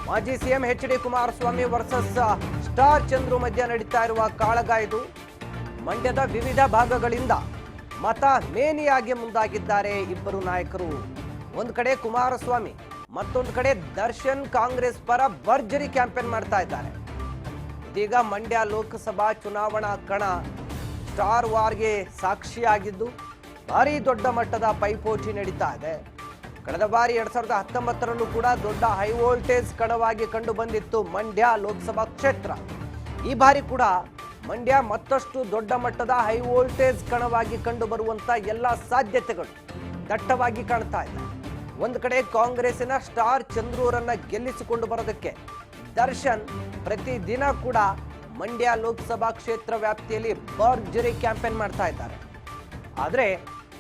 ಮಾಜಿ CM H D. Kumaraswamy versus star Chandru ಮಧ್ಯ ನಡೀತಾ ಇರುವ ಕಾಳಗ ಇದು. ಮಂಡ್ಯದ ವಿವಿಧ ಭಾಗಗಳಿಂದ ಮತ ಮೇನಿಯಾಗಿ ಮುಂದಾಗಿದ್ದಾರೆ ಇಬ್ಬರು ನಾಯಕರು. ಒಂದು ಕಡೆ ಕುಮಾರಸ್ವಾಮಿ, ಮತ್ತೊಂದು ಕಡೆ ದರ್ಶನ್ ಕಾಂಗ್ರೆಸ್ ಪರ ಭರ್ಜರಿ ಕ್ಯಾಂಪೇನ್ ಮಾಡ್ತಾ ಇದ್ದಾರೆ. ಇದೀಗ ಮಂಡ್ಯ ಲೋಕಸಭಾ ಚುನಾವಣಾ ಕಣ ಸ್ಟಾರ್ ವಾರ್ಗೆ ಸಾಕ್ಷಿಯಾಗಿದ್ದು ಭಾರಿ ದೊಡ್ಡ ಮಟ್ಟದ ಪೈಪೋಟಿ ನಡೀತಾ ಇದೆ. ಕಳೆದ ಬಾರಿ 2019ರಲ್ಲೂ ಕೂಡ ದೊಡ್ಡ ಹೈ ವೋಲ್ಟೇಜ್ ಕಣವಾಗಿ ಕಂಡು ಬಂದಿತ್ತು ಮಂಡ್ಯ ಲೋಕಸಭಾ ಕ್ಷೇತ್ರ. ಈ ಬಾರಿ ಕೂಡ ಮಂಡ್ಯ ಮತ್ತಷ್ಟು ದೊಡ್ಡ ಮಟ್ಟದ ಹೈ ವೋಲ್ಟೇಜ್ ಕಣವಾಗಿ ಕಂಡು ಬರುವಂತ ಎಲ್ಲ ಸಾಧ್ಯತೆಗಳು ದಟ್ಟವಾಗಿ ಕಾಣ್ತಾ ಇದೆ. ಒಂದು ಕಡೆ ಕಾಂಗ್ರೆಸ್ಸಿನ ಸ್ಟಾರ್ ಚಂದ್ರೂರನ್ನ ಗೆಲ್ಲಿಸಿಕೊಂಡು ಬರೋದಕ್ಕೆ ದರ್ಶನ್ ಪ್ರತಿದಿನ ಕೂಡ ಮಂಡ್ಯ ಲೋಕಸಭಾ ಕ್ಷೇತ್ರ ವ್ಯಾಪ್ತಿಯಲ್ಲಿ ಭರ್ಜರಿ ಕ್ಯಾಂಪೇನ್ ಮಾಡ್ತಾ ಇದ್ದಾರೆ. ಆದರೆ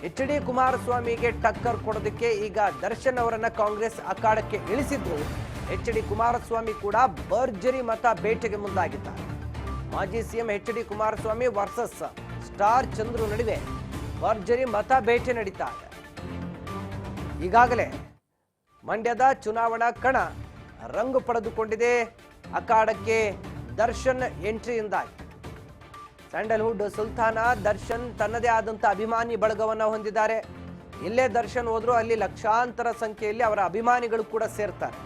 ಎಚ್.ಡಿ. ಕುಮಾರಸ್ವಾಮಿಗೆ ಟಕ್ಕರ್ ಕೊಡೋದಕ್ಕೆ ಈಗ ದರ್ಶನ್ ಅವರನ್ನ ಕಾಂಗ್ರೆಸ್ ಅಖಾಡಕ್ಕೆ ಇಳಿಸಿದ್ರು. ಎಚ್.ಡಿ. ಕುಮಾರಸ್ವಾಮಿ ಕೂಡ ಭರ್ಜರಿ ಮತ ಬೇಟೆಗೆ ಮುಂದಾಗಿದ್ದಾರೆ. ಮಾಜಿ CM H D. Kumaraswamy versus star Chandru ನಡುವೆ ಭರ್ಜರಿ ಮತ ಬೇಟೆ ನಡೀತಾ ಇದೆ. ಈಗಾಗಲೇ ಮಂಡ್ಯದ ಚುನಾವಣಾ ಕಣ ರಂಗು ಪಡೆದುಕೊಂಡಿದೆ. ಅಖಾಡಕ್ಕೆ ದರ್ಶನ್ ಎಂಟ್ರಿಯಿಂದಾಗಿ ಸ್ಯಾಂಡಲ್ವುಡ್ ಸುಲ್ತಾನ ದರ್ಶನ್ ತನ್ನದೇ ಆದಂಥ ಅಭಿಮಾನಿ ಬಳಗವನ್ನು ಹೊಂದಿದ್ದಾರೆ. ಇಲ್ಲೇ ದರ್ಶನ್ ಹೋದ್ರು ಅಲ್ಲಿ ಲಕ್ಷಾಂತರ ಸಂಖ್ಯೆಯಲ್ಲಿ ಅವರ ಅಭಿಮಾನಿಗಳು ಕೂಡ ಸೇರ್ತಾರೆ.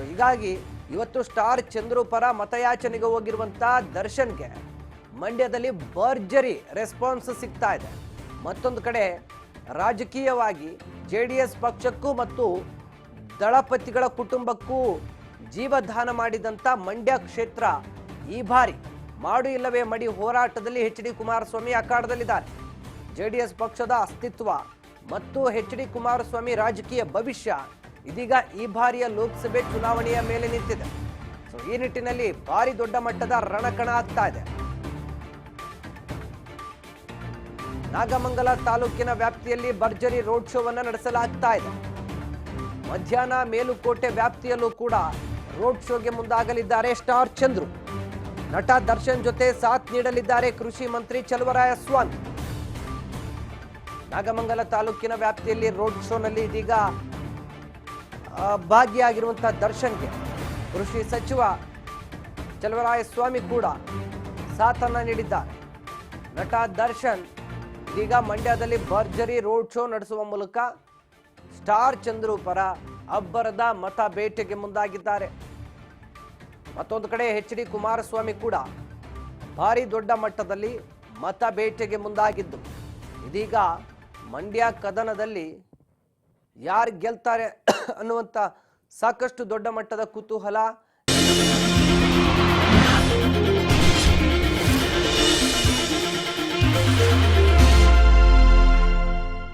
ಹೀಗಾಗಿ ಇವತ್ತು ಸ್ಟಾರ್ ಚಂದ್ರು ಪರ ಮತಯಾಚನೆಗೆ ಹೋಗಿರುವಂಥ ದರ್ಶನ್ಗೆ ಮಂಡ್ಯದಲ್ಲಿ ಭರ್ಜರಿ ರೆಸ್ಪಾನ್ಸ್ ಸಿಗ್ತಾ ಇದೆ. ಮತ್ತೊಂದು ಕಡೆ ರಾಜಕೀಯವಾಗಿ JDS ಪಕ್ಷಕ್ಕೂ ಮತ್ತು ದಳಪತಿಗಳ ಕುಟುಂಬಕ್ಕೂ ಜೀವದಾನ ಮಾಡಿದಂಥ ಮಂಡ್ಯ ಕ್ಷೇತ್ರ ಈ ಬಾರಿ ಮಾಡು ಇಲ್ಲವೇ ಮಡಿ ಹೋರಾಟದಲ್ಲಿ ಎಚ್.ಡಿ. ಕುಮಾರಸ್ವಾಮಿ ಅಖಾಡದಲ್ಲಿದ್ದಾರೆ. JDS ಪಕ್ಷದ ಅಸ್ತಿತ್ವ ಮತ್ತು ಎಚ್.ಡಿ. ಕುಮಾರಸ್ವಾಮಿ ರಾಜಕೀಯ ಭವಿಷ್ಯ ಇದೀಗ ಈ ಬಾರಿಯ ಲೋಕಸಭೆ ಚುನಾವಣೆಯ ಮೇಲೆ ನಿಂತಿದೆ. ಈ ನಿಟ್ಟಿನಲ್ಲಿ ಭಾರಿ ದೊಡ್ಡ ಮಟ್ಟದ ರಣಕಣ ಆಗ್ತಾ ಇದೆ. ನಾಗಮಂಗಲ ತಾಲೂಕಿನ ವ್ಯಾಪ್ತಿಯಲ್ಲಿ ಭರ್ಜರಿ ರೋಡ್ ಶೋವನ್ನು ನಡೆಸಲಾಗ್ತಾ ಇದೆ. ಮಧ್ಯಾಹ್ನ ಮೇಲುಕೋಟೆ ವ್ಯಾಪ್ತಿಯಲ್ಲೂ ಕೂಡ ರೋಡ್ ಶೋಗೆ ಮುಂದಾಗಲಿದ್ದಾರೆ ಸ್ಟಾರ್ ಚಂದ್ರು. ನಟ ದರ್ಶನ್ ಜೊತೆ ಸಾಥ್ ನೀಡಲಿದ್ದಾರೆ ಕೃಷಿ ಮಂತ್ರಿ ಚಲುವರಾಯಸ್ವಾಮಿ. ನಾಗಮಂಗಲ ತಾಲೂಕಿನ ವ್ಯಾಪ್ತಿಯಲ್ಲಿ ರೋಡ್ ಶೋನಲ್ಲಿ ಇದೀಗ ಭಾಗಿಯಾಗಿರುವಂತಹ ದರ್ಶನ್ಗೆ ಕೃಷಿ ಸಚಿವ ಚಲುವರಾಯಸ್ವಾಮಿ ಕೂಡ ಸಾಥನ್ನ ನೀಡಿದ್ದಾರೆ. ನಟ ದರ್ಶನ್ ಇದೀಗ ಮಂಡ್ಯದಲ್ಲಿ ಭರ್ಜರಿ ರೋಡ್ ಶೋ ನಡೆಸುವ ಮೂಲಕ ಸ್ಟಾರ್ ಚಂದ್ರು ಪರ ಅಬ್ಬರದ ಮತ ಬೇಟೆಗೆ ಮುಂದಾಗಿದ್ದಾರೆ. ಮತ್ತೊಂದು ಕಡೆ ಎಚ್.ಡಿ. ಕುಮಾರಸ್ವಾಮಿ ಕೂಡ ಭಾರಿ ದೊಡ್ಡ ಮಟ್ಟದಲ್ಲಿ ಮತ ಬೇಟೆಗೆ ಮುಂದಾಗಿದ್ದು ಇದೀಗ ಮಂಡ್ಯ ಕದನದಲ್ಲಿ ಯಾರು ಗೆಲ್ತಾರೆ ಅನ್ನುವಂಥ ಸಾಕಷ್ಟು ದೊಡ್ಡ ಮಟ್ಟದ ಕುತೂಹಲ